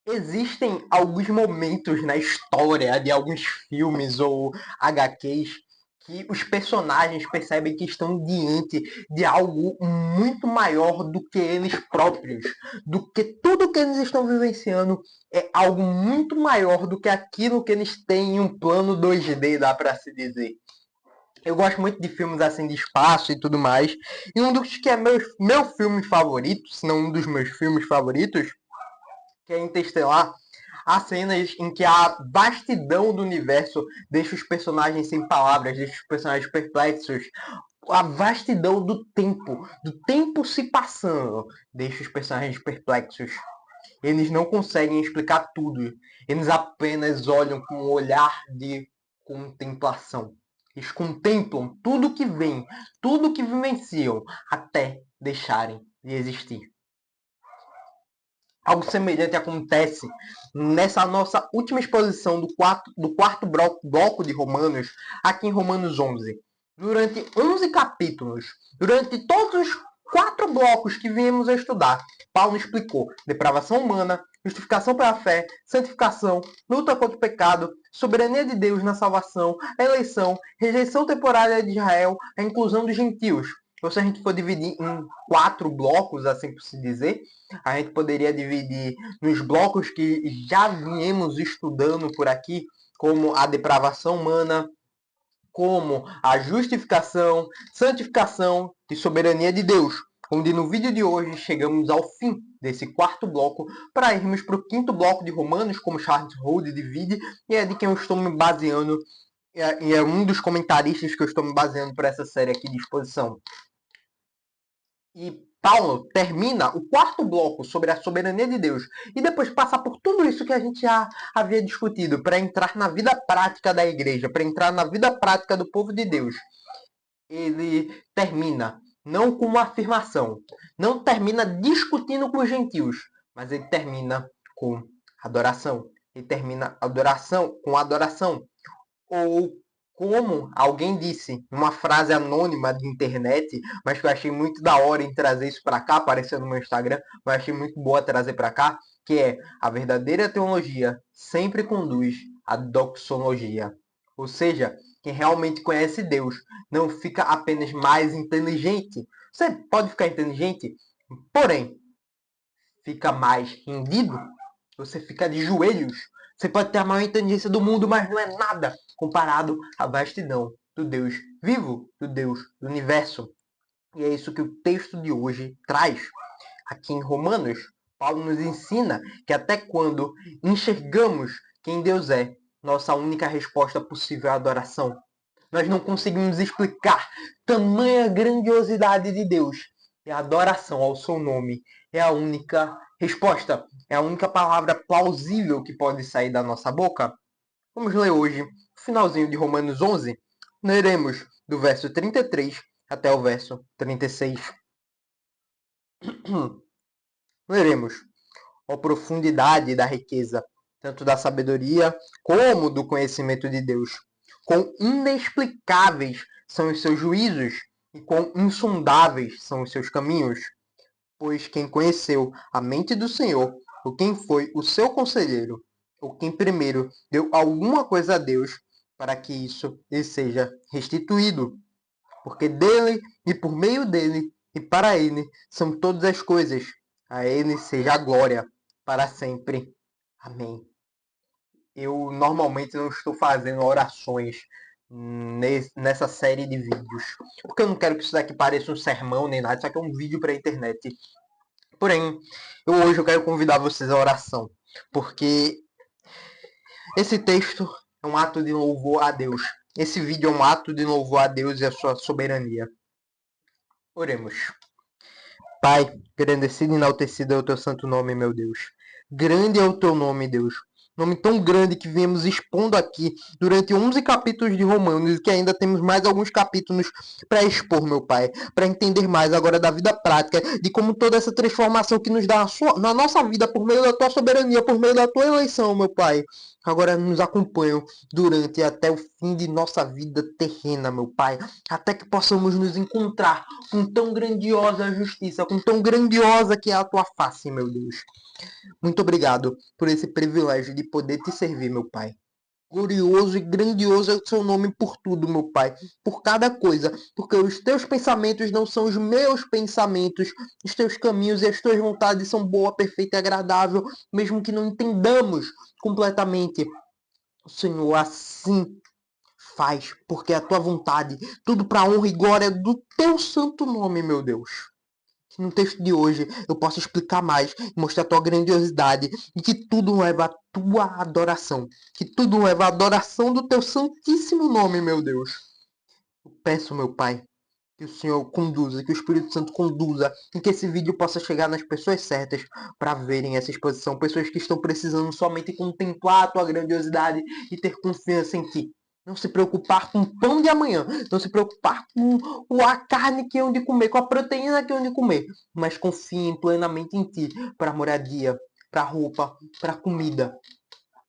Existem alguns momentos na história de alguns filmes ou HQs que os personagens percebem que estão diante de algo muito maior do que eles próprios, do que tudo que eles estão vivenciando é algo muito maior do que aquilo que eles têm em um plano 2D, dá para se dizer. Eu gosto muito de filmes assim de espaço e tudo mais. E um dos que é meu filme favorito, se não um dos meus filmes favoritos, que é Interestelar, há cenas em que a vastidão do universo deixa os personagens sem palavras, deixa os personagens perplexos. A vastidão do tempo se passando, deixa os personagens perplexos. Eles não conseguem explicar tudo. Eles apenas olham com um olhar de contemplação. Eles contemplam tudo que vem, tudo que vivenciam, até deixarem de existir. Algo semelhante acontece nessa nossa última exposição do quarto bloco de Romanos, aqui em Romanos 11. Durante 11 capítulos, durante todos os 4 blocos que viemos a estudar, Paulo explicou depravação humana, justificação pela fé, santificação, luta contra o pecado, soberania de Deus na salvação, a eleição, rejeição temporária de Israel, a inclusão dos gentios. Ou se a gente for dividir em 4 blocos, assim por se dizer, a gente poderia dividir nos blocos que já viemos estudando por aqui, como a depravação humana, como a justificação, santificação e soberania de Deus, onde no vídeo de hoje chegamos ao fim desse quarto bloco para irmos para o quinto bloco de Romanos, como Charles Hold divide, e é de quem eu estou me baseando, e é um dos comentaristas que eu estou me baseando para essa série aqui de exposição. E Paulo termina o quarto bloco sobre a soberania de Deus e depois passa por tudo isso que a gente já havia discutido para entrar na vida prática da igreja, para entrar na vida prática do povo de Deus. Ele termina não com uma afirmação, não termina discutindo com os gentios, mas ele termina com adoração. Ele termina adoração com adoração, ou como alguém disse, uma frase anônima de internet, mas que eu achei muito da hora em trazer isso para cá, apareceu no meu Instagram, mas achei muito boa trazer para cá, que é: a verdadeira teologia sempre conduz à doxologia. Ou seja, quem realmente conhece Deus não fica apenas mais inteligente. Você pode ficar inteligente, porém, fica mais rendido, você fica de joelhos. Você pode ter a maior inteligência do mundo, mas não é nada comparado à vastidão do Deus vivo, do Deus do universo. E é isso que o texto de hoje traz. Aqui em Romanos, Paulo nos ensina que até quando enxergamos quem Deus é, nossa única resposta possível é a adoração. Nós não conseguimos explicar tamanha grandiosidade de Deus. E a adoração ao seu nome é a única resposta, é a única palavra plausível que pode sair da nossa boca. Vamos ler hoje o finalzinho de Romanos 11. Leremos do verso 33 até o verso 36. Leremos: a profundidade da riqueza, tanto da sabedoria como do conhecimento de Deus. Quão inexplicáveis são os seus juízos e quão insondáveis são os seus caminhos. Pois quem conheceu a mente do Senhor, ou quem foi o seu conselheiro, ou quem primeiro deu alguma coisa a Deus, para que isso lhe seja restituído. Porque dele e por meio dele e para ele são todas as coisas. A ele seja a glória para sempre. Amém. Eu normalmente não estou fazendo orações nessa série de vídeos, porque eu não quero que isso daqui pareça um sermão nem nada, isso aqui é um vídeo para a internet. Porém, hoje eu quero convidar vocês à oração, porque esse texto é um ato de louvor a Deus. Esse vídeo é um ato de louvor a Deus e a sua soberania. Oremos. Pai, engrandecido e enaltecido é o teu santo nome, meu Deus. Grande é o teu nome, Deus. Nome tão grande que viemos expondo aqui durante 11 capítulos de Romanos e que ainda temos mais alguns capítulos para expor, meu Pai, para entender mais agora da vida prática, de como toda essa transformação que nos dá na nossa vida por meio da tua soberania, por meio da tua eleição, meu Pai, que agora nos acompanham durante e até o fim de nossa vida terrena, meu Pai, até que possamos nos encontrar com tão grandiosa justiça, com tão grandiosa que é a tua face, meu Deus. Muito obrigado por esse privilégio de poder te servir, meu Pai. Glorioso e grandioso é o seu nome por tudo, meu Pai, por cada coisa, porque os teus pensamentos não são os meus pensamentos, os teus caminhos e as tuas vontades são boa, perfeita e agradável, mesmo que não entendamos completamente. Senhor, assim faz, porque é a tua vontade, tudo para a honra e glória do teu santo nome, meu Deus. Que no texto de hoje eu possa explicar mais, mostrar a tua grandiosidade e que tudo leva à tua adoração. Que tudo leva à adoração do teu santíssimo nome, meu Deus. Eu peço, meu Pai, que o Senhor conduza, que o Espírito Santo conduza e que esse vídeo possa chegar nas pessoas certas para verem essa exposição. Pessoas que estão precisando somente contemplar a tua grandiosidade e ter confiança em ti. Não se preocupar com o pão de amanhã. Não se preocupar com a carne que hão de comer, com a proteína que hão de comer. Mas confiem plenamente em ti para moradia, para roupa, para comida.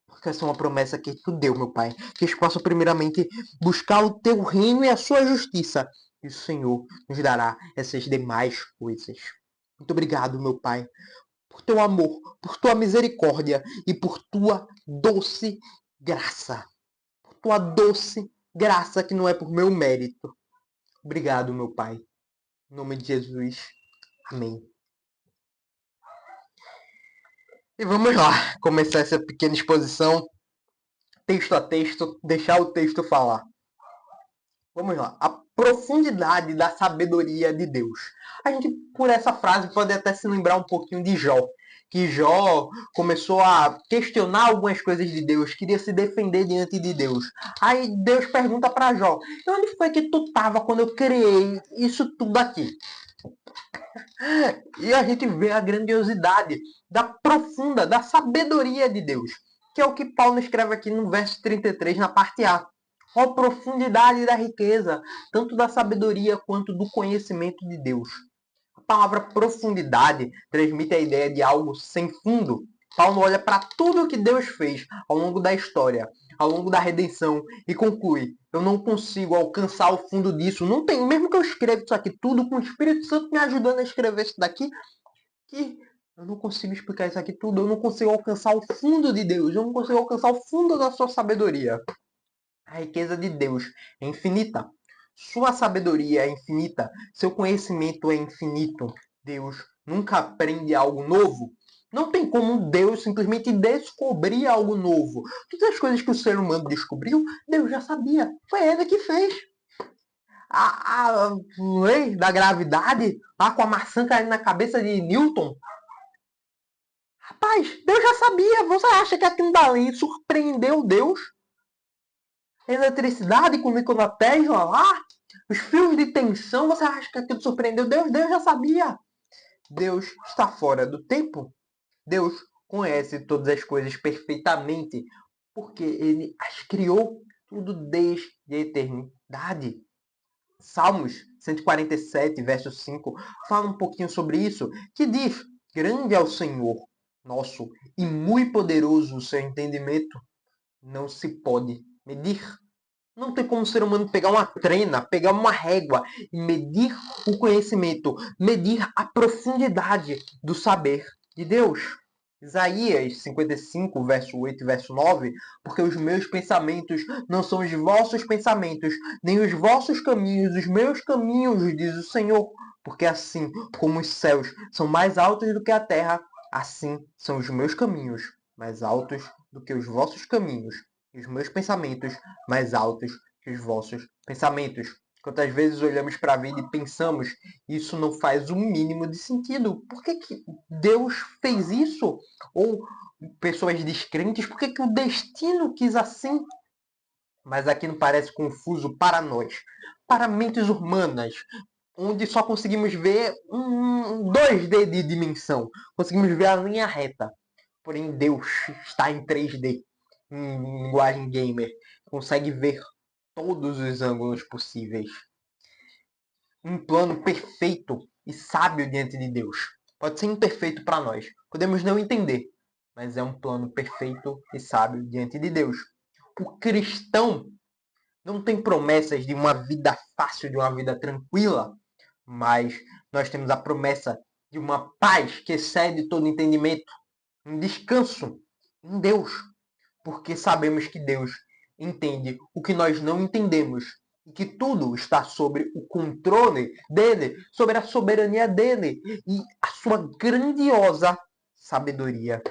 Porque essa é uma promessa que tu deu, meu Pai. Que eles possam primeiramente buscar o teu reino e a sua justiça. E o Senhor nos dará essas demais coisas. Muito obrigado, meu Pai, por teu amor, por tua misericórdia e por tua doce graça. Tua doce graça que não é por meu mérito. Obrigado, meu Pai. Em nome de Jesus. Amém. E vamos lá, começar essa pequena exposição, texto a texto, deixar o texto falar. Vamos lá. A profundidade da sabedoria de Deus. A gente, por essa frase, pode até se lembrar um pouquinho de Jó. Que Jó começou a questionar algumas coisas de Deus, queria se defender diante de Deus. Aí Deus pergunta para Jó: onde foi que tu estava quando eu criei isso tudo aqui? E a gente vê a grandiosidade da profunda, da sabedoria de Deus. Que é o que Paulo escreve aqui no verso 33, na parte A. A profundidade da riqueza, tanto da sabedoria quanto do conhecimento de Deus. A palavra profundidade transmite a ideia de algo sem fundo. Paulo olha para tudo o que Deus fez ao longo da história, ao longo da redenção, e conclui: eu não consigo alcançar o fundo disso. Não tem, mesmo que eu escreva isso aqui tudo, com o Espírito Santo me ajudando a escrever isso daqui, que eu não consigo explicar isso aqui tudo, eu não consigo alcançar o fundo de Deus, eu não consigo alcançar o fundo da sua sabedoria. A riqueza de Deus é infinita. Sua sabedoria é infinita. Seu conhecimento é infinito. Deus nunca aprende algo novo. Não tem como Deus simplesmente descobrir algo novo. Todas as coisas que o ser humano descobriu, Deus já sabia. Foi ele que fez. A lei da gravidade, lá com a maçã caindo na cabeça de Newton. Rapaz, Deus já sabia. Você acha que aquilo dali surpreendeu Deus? Eletricidade com Nikola Tesla lá, os fios de tensão, você acha que aquilo surpreendeu Deus? Deus já sabia. Deus está fora do tempo. Deus conhece todas as coisas perfeitamente, porque Ele as criou tudo desde a eternidade. Salmos 147, verso 5, fala um pouquinho sobre isso, que diz: grande é o Senhor nosso e muito poderoso o seu entendimento. Não se pode medir. Não tem como o ser humano pegar uma trena, pegar uma régua e medir o conhecimento, medir a profundidade do saber de Deus. Isaías 55, verso 8 e verso 9, porque os meus pensamentos não são os vossos pensamentos, nem os vossos caminhos, os meus caminhos, diz o Senhor. Porque assim como os céus são mais altos do que a terra, assim são os meus caminhos mais altos do que os vossos caminhos, e os meus pensamentos mais altos que os vossos pensamentos. Quantas vezes olhamos para a vida e pensamos, isso não faz o mínimo de sentido. Por que Deus fez isso? Ou pessoas descrentes, por que o destino quis assim? Mas aqui não parece confuso para nós, para mentes humanas, onde só conseguimos ver um 2D de dimensão. Conseguimos ver a linha reta. Porém, Deus está em 3D, em linguagem gamer. Consegue ver todos os ângulos possíveis. Um plano perfeito e sábio diante de Deus. Pode ser imperfeito para nós. Podemos não entender. mas é um plano perfeito e sábio diante de Deus. O cristão não tem promessas de uma vida fácil, de uma vida tranquila, mas nós temos a promessa de uma paz que excede todo entendimento, um descanso em Deus, porque sabemos que Deus entende o que nós não entendemos e que tudo está sobre o controle dele, sobre a soberania dele e a sua grandiosa sabedoria.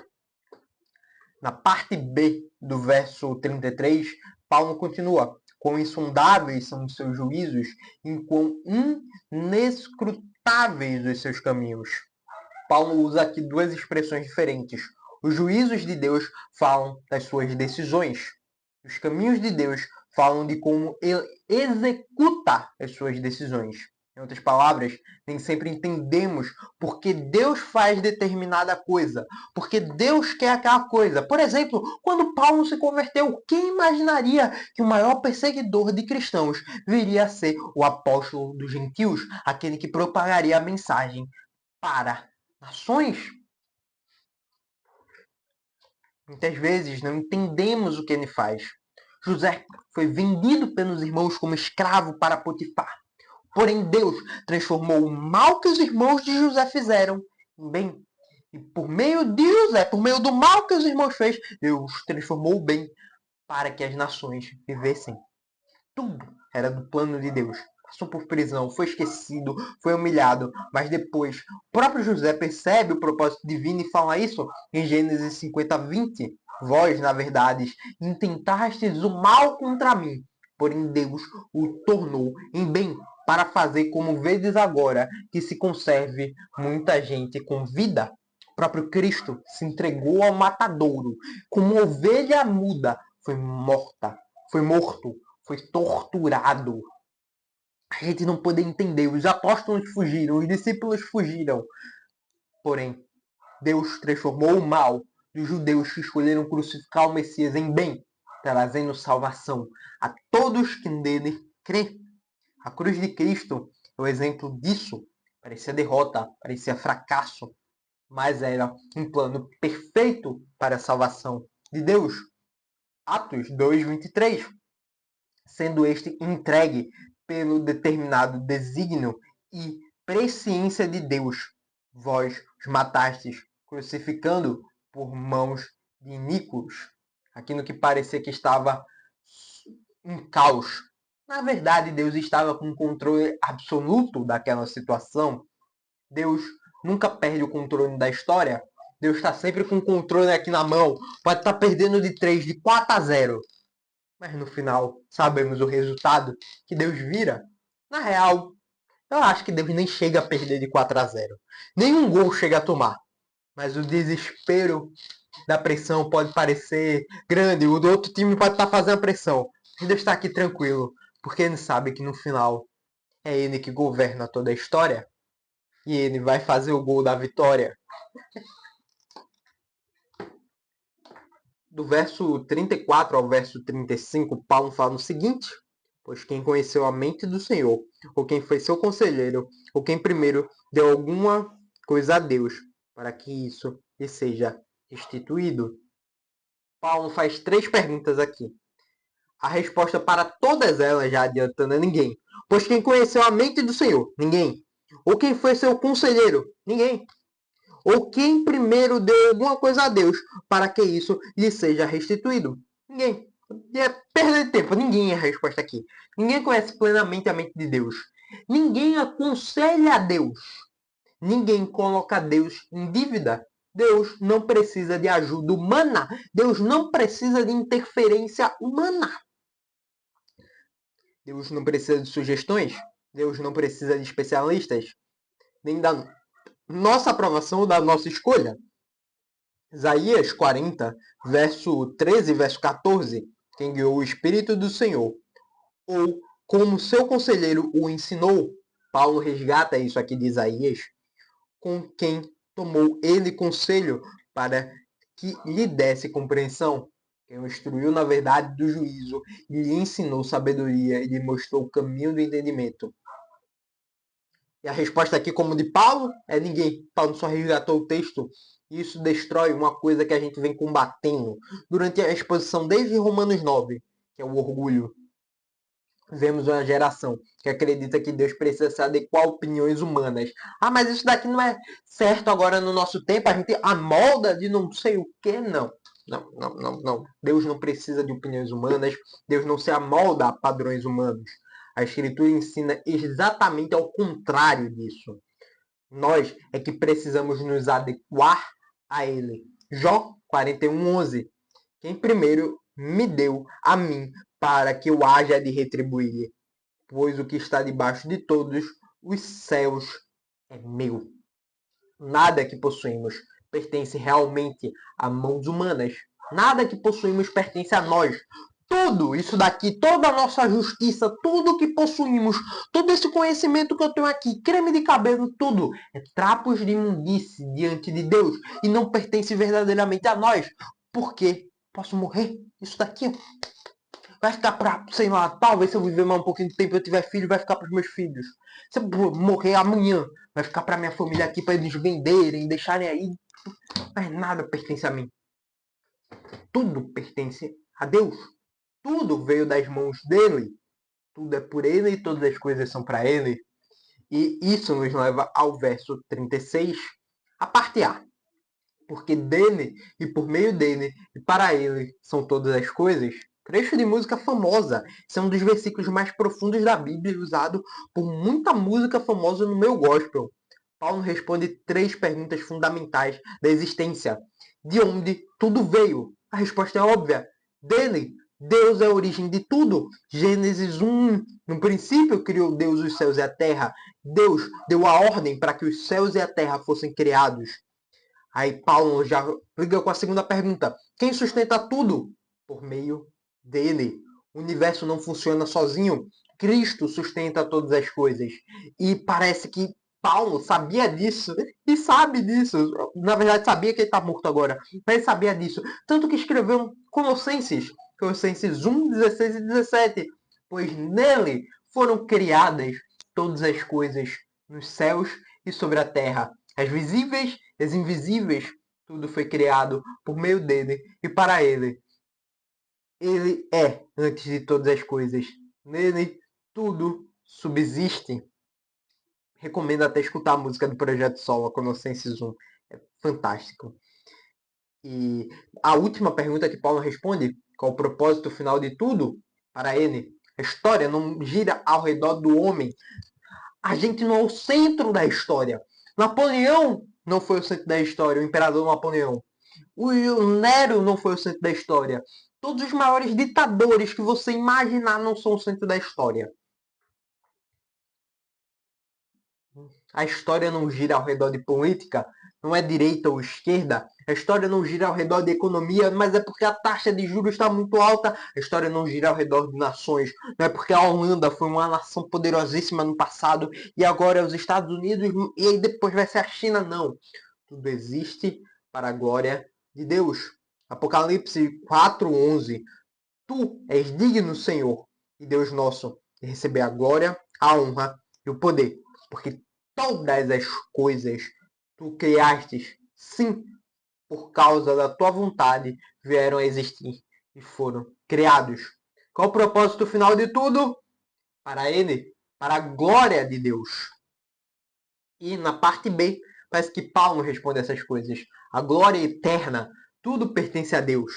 Na parte B do verso 33, Paulo continua: quão insondáveis são os seus juízos e quão inescrutáveis os seus caminhos. Paulo usa aqui duas expressões diferentes. Os juízos de Deus falam das suas decisões. Os caminhos de Deus falam de como ele executa as suas decisões. Em outras palavras, nem sempre entendemos porque Deus faz determinada coisa, porque Deus quer aquela coisa. Por exemplo, quando Paulo se converteu, quem imaginaria que o maior perseguidor de cristãos viria a ser o apóstolo dos gentios, aquele que propagaria a mensagem para nações? Muitas vezes não entendemos o que ele faz. José foi vendido pelos irmãos como escravo para Potifar. Porém, Deus transformou o mal que os irmãos de José fizeram em bem. E por meio de José, por meio do mal que os irmãos fez, Deus transformou o bem para que as nações vivessem. Tudo era do plano de Deus. Passou por prisão, foi esquecido, foi humilhado, mas depois o próprio José percebe o propósito divino e fala isso em Gênesis 50:20. Vós, na verdade, intentastes o mal contra mim, porém Deus o tornou em bem, para fazer como vedes agora, que se conserve muita gente com vida. O próprio Cristo se entregou ao matadouro, como ovelha muda, foi morto, foi torturado. A gente não pode entender. Os apóstolos fugiram, os discípulos fugiram. Porém, Deus transformou o mal dos judeus que escolheram crucificar o Messias em bem, trazendo salvação a todos que nele crê. A cruz de Cristo é o exemplo disso. Parecia derrota, parecia fracasso, mas era um plano perfeito para a salvação de Deus. Atos 2:23. Sendo este entregue pelo determinado desígnio e presciência de Deus. Vós os matastes, crucificando por mãos de iníquos. Aquilo que parecia que estava um caos. Na verdade, Deus estava com controle absoluto daquela situação. Deus nunca perde o controle da história. Deus está sempre com o controle aqui na mão. Pode estar perdendo de 3, de 4-0. Mas no final sabemos o resultado, que Deus vira. Na real, eu acho que Deus nem chega a perder de 4-0. Nenhum gol chega a tomar. Mas o desespero da pressão pode parecer grande. O do outro time pode estar fazendo pressão. Mas Deus está aqui tranquilo. Porque ele sabe que no final é ele que governa toda a história. E ele vai fazer o gol da vitória. Do verso 34 ao verso 35, Paulo fala o seguinte: pois quem conheceu a mente do Senhor, ou quem foi seu conselheiro, ou quem primeiro deu alguma coisa a Deus, para que isso lhe seja restituído. Paulo faz 3 perguntas aqui. A resposta para todas elas, já adiantando, é ninguém. Pois quem conheceu a mente do Senhor? Ninguém. Ou quem foi seu conselheiro? Ninguém. Ou quem primeiro deu alguma coisa a Deus para que isso lhe seja restituído? Ninguém. É perda de tempo. Ninguém é a resposta aqui. Ninguém conhece plenamente a mente de Deus. Ninguém aconselha a Deus. Ninguém coloca Deus em dívida. Deus não precisa de ajuda humana. Deus não precisa de interferência humana. Deus não precisa de sugestões. Deus não precisa de especialistas. Nem da nossa aprovação ou da nossa escolha. Isaías 40, verso 13 e verso 14. Quem guiou o Espírito do Senhor, ou como seu conselheiro o ensinou. Paulo resgata isso aqui de Isaías. Com quem tomou ele conselho para que lhe desse compreensão. Quem o instruiu na verdade do juízo e lhe ensinou sabedoria e lhe mostrou o caminho do entendimento. E a resposta aqui, como de Paulo, é ninguém. Paulo só resgatou o texto Isso destrói uma coisa que a gente vem combatendo durante a exposição desde Romanos 9, que é o orgulho. Vemos uma geração que acredita que Deus precisa se adequar a opiniões humanas. Ah, mas isso daqui não é certo agora no nosso tempo, a gente amolda de não sei o que, não. Não. Deus não precisa de opiniões humanas, Deus não se amolda a padrões humanos. A Escritura ensina exatamente ao contrário disso. Nós é que precisamos nos adequar a Ele. Jó 41:11. Quem primeiro me deu a mim para que eu haja de retribuir, pois o que está debaixo de todos os céus é meu. Nada que possuímos pertence realmente a mãos humanas. Nada que possuímos pertence a nós. Tudo isso daqui, toda a nossa justiça, tudo que possuímos, todo esse conhecimento que eu tenho aqui, creme de cabelo, tudo, é trapos de imundície diante de Deus e não pertence verdadeiramente a nós. Porque posso morrer? Isso daqui vai ficar para, sei lá, talvez se eu viver mais um pouquinho de tempo e eu tiver filho, vai ficar para os meus filhos. Se eu morrer amanhã, vai ficar para minha família aqui, para eles venderem, deixarem aí. Mas nada pertence a mim. Tudo pertence a Deus. Tudo veio das mãos dele. Tudo é por ele e todas as coisas são para ele. E isso nos leva ao verso 36, a parte A. Porque dele e por meio dele e para ele são todas as coisas. Trecho de música famosa. Esse é um dos versículos mais profundos da Bíblia, usado por muita música famosa no meu gospel. Paulo responde 3 perguntas fundamentais da existência. De onde tudo veio? A resposta é óbvia. Dele. Deus é a origem de tudo. Gênesis 1. No princípio criou Deus os céus e a terra. Deus deu a ordem para que os céus e a terra fossem criados. Aí Paulo já liga com a segunda pergunta. Quem sustenta tudo? Por meio dele. O universo não funciona sozinho. Cristo sustenta todas as coisas. E parece que Paulo sabia disso e sabe disso. Na verdade, sabia que ele está morto agora, mas ele sabia disso. Tanto que escreveu Colossenses 1, 16 e 17. Pois nele foram criadas todas as coisas nos céus e sobre a terra. As visíveis e as invisíveis, tudo foi criado por meio dele e para ele. Ele é antes de todas as coisas. Nele tudo subsiste. Recomendo até escutar a música do Projeto Sol, a Colossenses 1. É fantástico. E a última pergunta que Paulo responde, qual o propósito final de tudo? Para ele, a história não gira ao redor do homem. A gente não é o centro da história. Napoleão não foi o centro da história, o imperador Napoleão. O Nero não foi o centro da história. Todos os maiores ditadores que você imaginar não são o centro da história. A história não gira ao redor de política, não é direita ou esquerda. A história não gira ao redor de economia, mas é porque a taxa de juros está muito alta. A história não gira ao redor de nações, não é porque a Holanda foi uma nação poderosíssima no passado e agora é os Estados Unidos e aí depois vai ser a China, não. Tudo existe para a glória de Deus. Apocalipse 4:11. Tu és digno, Senhor, e Deus nosso, de receber a glória, a honra e o poder, porque todas as coisas tu criastes, sim, por causa da tua vontade, vieram a existir e foram criados. Qual o propósito final de tudo? Para ele, para a glória de Deus. E na parte B, parece que Paulo responde essas coisas. A glória eterna, tudo pertence a Deus.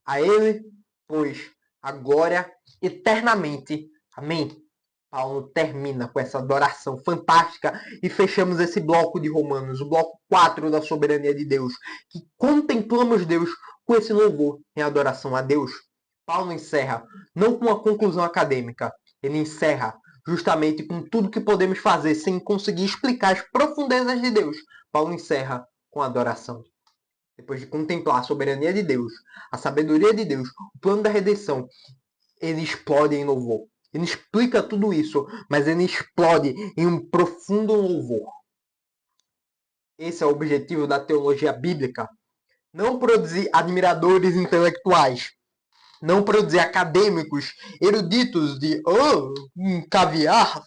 A ele, pois, a glória eternamente. Amém. Paulo termina com essa adoração fantástica e fechamos esse bloco de Romanos, o bloco 4 da soberania de Deus, que contemplamos Deus com esse louvor em adoração a Deus. Paulo encerra não com uma conclusão acadêmica, ele encerra justamente com tudo que podemos fazer sem conseguir explicar as profundezas de Deus. Paulo encerra com adoração. Depois de contemplar a soberania de Deus, a sabedoria de Deus, o plano da redenção, ele explode em louvor. Ele explica tudo isso, mas ele explode em um profundo louvor. Esse é o objetivo da teologia bíblica. Não produzir admiradores intelectuais. Não produzir acadêmicos eruditos de caviar,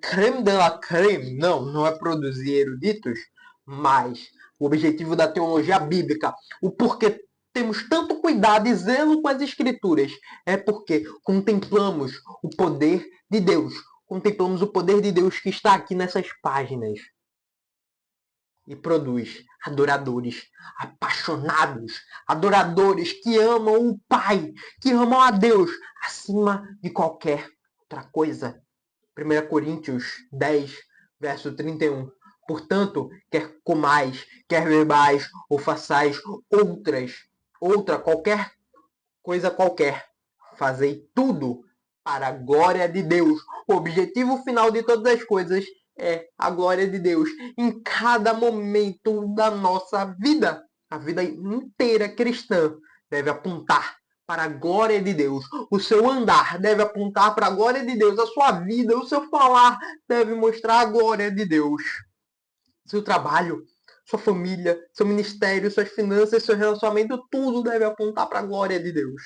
creme de la creme. Não é produzir eruditos, mas o objetivo da teologia bíblica, o porquê temos tanto cuidado e zelo com as escrituras, é porque contemplamos o poder de Deus. Contemplamos o poder de Deus que está aqui nessas páginas. E produz adoradores apaixonados, adoradores que amam o Pai, que amam a Deus acima de qualquer outra coisa. 1 Coríntios 10, verso 31. Portanto, quer comais, quer bebais, ou façais qualquer coisa qualquer, fazei tudo para a glória de Deus. O objetivo final de todas as coisas é a glória de Deus em cada momento da nossa vida. A vida inteira cristã deve apontar para a glória de Deus. O seu andar deve apontar para a glória de Deus. A sua vida, o seu falar deve mostrar a glória de Deus. Seu trabalho, sua família, seu ministério, suas finanças, seu relacionamento, tudo deve apontar para a glória de Deus.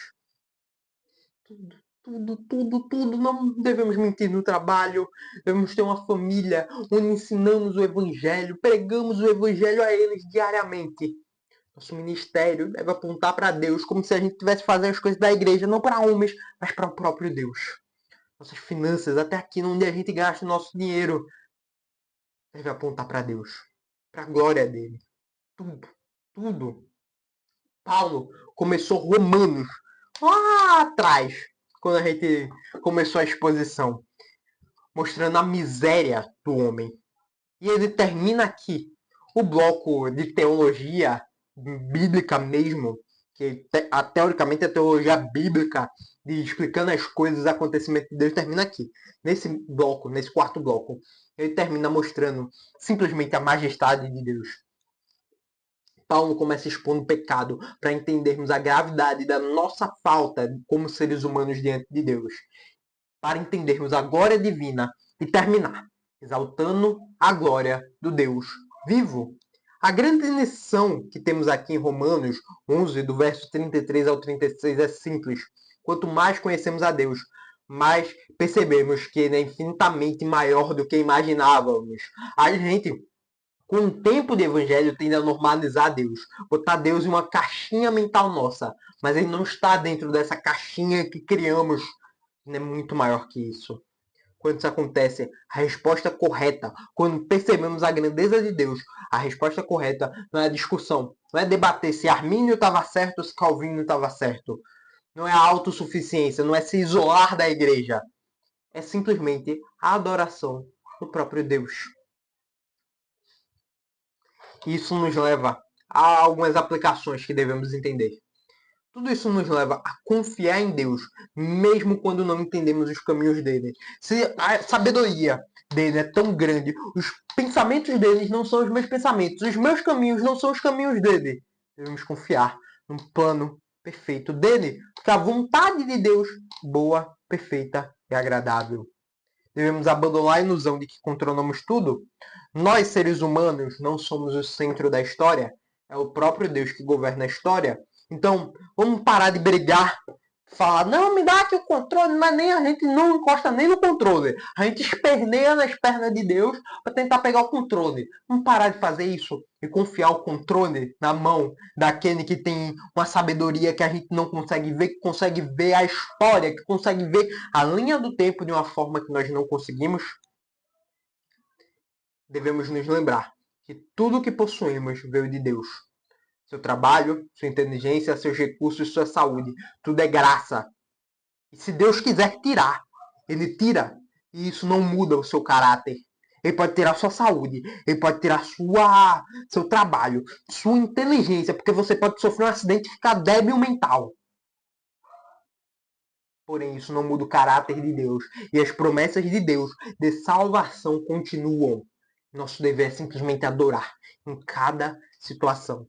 Tudo. Não devemos mentir no trabalho. Devemos ter uma família onde ensinamos o Evangelho, pregamos o Evangelho a eles diariamente. Nosso ministério deve apontar para Deus, como se a gente estivesse fazendo as coisas da igreja, não para homens, mas para o próprio Deus. Nossas finanças, até aqui onde a gente gasta o nosso dinheiro, deve apontar para Deus, para a glória dele. Tudo. Paulo começou Romanos lá atrás, quando a gente começou a exposição, mostrando a miséria do homem. E ele termina aqui o bloco de teologia bíblica mesmo, que teoricamente a teologia bíblica de explicando as coisas, os acontecimentos de Deus, termina aqui. Nesse bloco, nesse quarto bloco, ele termina mostrando simplesmente a majestade de Deus. Paulo começa expondo o pecado para entendermos a gravidade da nossa falta como seres humanos diante de Deus. Para entendermos a glória divina e terminar exaltando a glória do Deus vivo. A grande lição que temos aqui em Romanos 11, do verso 33 ao 36, é simples. Quanto mais conhecemos a Deus, mais percebemos que Ele é infinitamente maior do que imaginávamos. A gente, com o tempo de evangelho, tende a normalizar Deus, botar Deus em uma caixinha mental nossa, mas Ele não está dentro dessa caixinha que criamos, Ele é muito maior que isso. Quando isso acontece, a resposta correta, quando percebemos a grandeza de Deus, a resposta correta não é a discussão, não é debater se Armínio estava certo ou se Calvino estava certo, não é a autossuficiência, não é se isolar da igreja, é simplesmente a adoração do próprio Deus. Isso nos leva a algumas aplicações que devemos entender. Tudo isso nos leva a confiar em Deus, mesmo quando não entendemos os caminhos dele. Se a sabedoria dele é tão grande, os pensamentos dele não são os meus pensamentos, os meus caminhos não são os caminhos dele. Devemos confiar no plano perfeito dele, porque a vontade de Deus, boa, perfeita e agradável. Devemos abandonar a ilusão de que controlamos tudo. Nós, seres humanos, não somos o centro da história. É o próprio Deus que governa a história. Então, vamos parar de brigar, falar, não, me dá aqui o controle, mas nem a gente não encosta nem no controle. A gente esperneia nas pernas de Deus para tentar pegar o controle. Vamos parar de fazer isso e confiar o controle na mão daquele que tem uma sabedoria que a gente não consegue ver, que consegue ver a história, que consegue ver a linha do tempo de uma forma que nós não conseguimos. Devemos nos lembrar que tudo que possuímos veio de Deus. Seu trabalho, sua inteligência, seus recursos, sua saúde. Tudo é graça. E se Deus quiser tirar, Ele tira. E isso não muda o seu caráter. Ele pode tirar sua saúde. Ele pode tirar seu trabalho, sua inteligência. Porque você pode sofrer um acidente e ficar débil mental. Porém, isso não muda o caráter de Deus. E as promessas de Deus de salvação continuam. Nosso dever é simplesmente adorar em cada situação.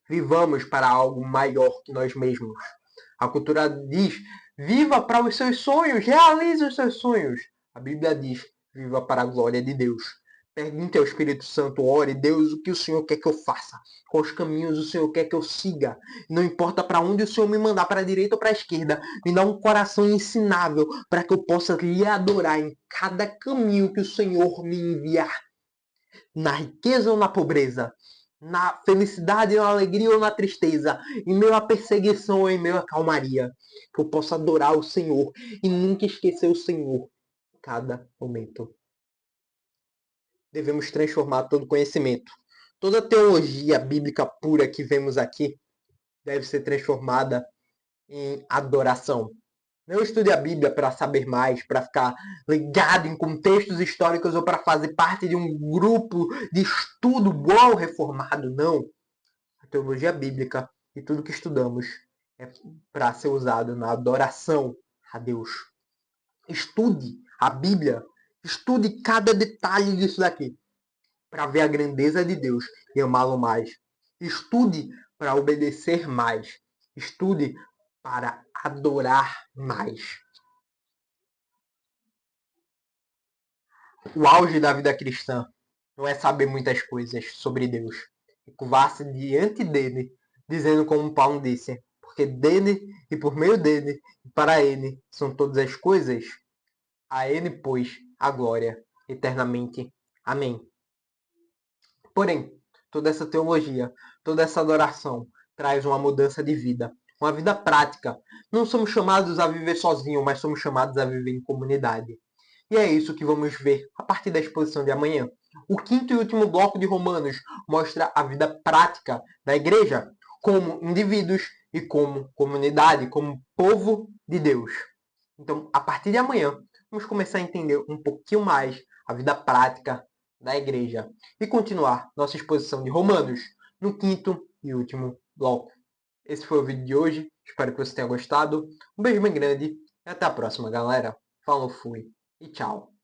Vivamos para algo maior que nós mesmos. A cultura diz, viva para os seus sonhos, realize os seus sonhos. A Bíblia diz, viva para a glória de Deus. Pergunte ao Espírito Santo, ore, Deus, o que o Senhor quer que eu faça? Quais caminhos o Senhor quer que eu siga? Não importa para onde o Senhor me mandar, para a direita ou para a esquerda, me dá um coração ensinável para que eu possa lhe adorar em cada caminho que o Senhor me enviar. Na riqueza ou na pobreza, na felicidade, na alegria ou na tristeza, em meio à perseguição ou em meio à calmaria, que eu possa adorar o Senhor e nunca esquecer o Senhor em cada momento. Devemos transformar todo conhecimento. Toda teologia bíblica pura que vemos aqui deve ser transformada em adoração. Não estude a Bíblia para saber mais, para ficar ligado em contextos históricos ou para fazer parte de um grupo de estudo bom reformado. Não. A teologia bíblica e tudo que estudamos é para ser usado na adoração a Deus. Estude a Bíblia, estude cada detalhe disso daqui para ver a grandeza de Deus e amá-lo mais. Estude para obedecer mais. Estude para adorar mais. O auge da vida cristã não é saber muitas coisas sobre Deus. É curvar-se diante dele, dizendo como Paulo disse, porque dele e por meio dele e para ele são todas as coisas. A ele, pois, a glória eternamente. Amém. Porém, toda essa teologia, toda essa adoração traz uma mudança de vida, uma vida prática. Não somos chamados a viver sozinhos, mas somos chamados a viver em comunidade. E é isso que vamos ver a partir da exposição de amanhã. O quinto e último bloco de Romanos mostra a vida prática da igreja como indivíduos e como comunidade, como povo de Deus. Então, a partir de amanhã, vamos começar a entender um pouquinho mais a vida prática da igreja e continuar nossa exposição de Romanos no quinto e último bloco. Esse foi o vídeo de hoje. Espero que você tenha gostado. Um beijo bem grande e até a próxima, galera. Falou, fui e tchau.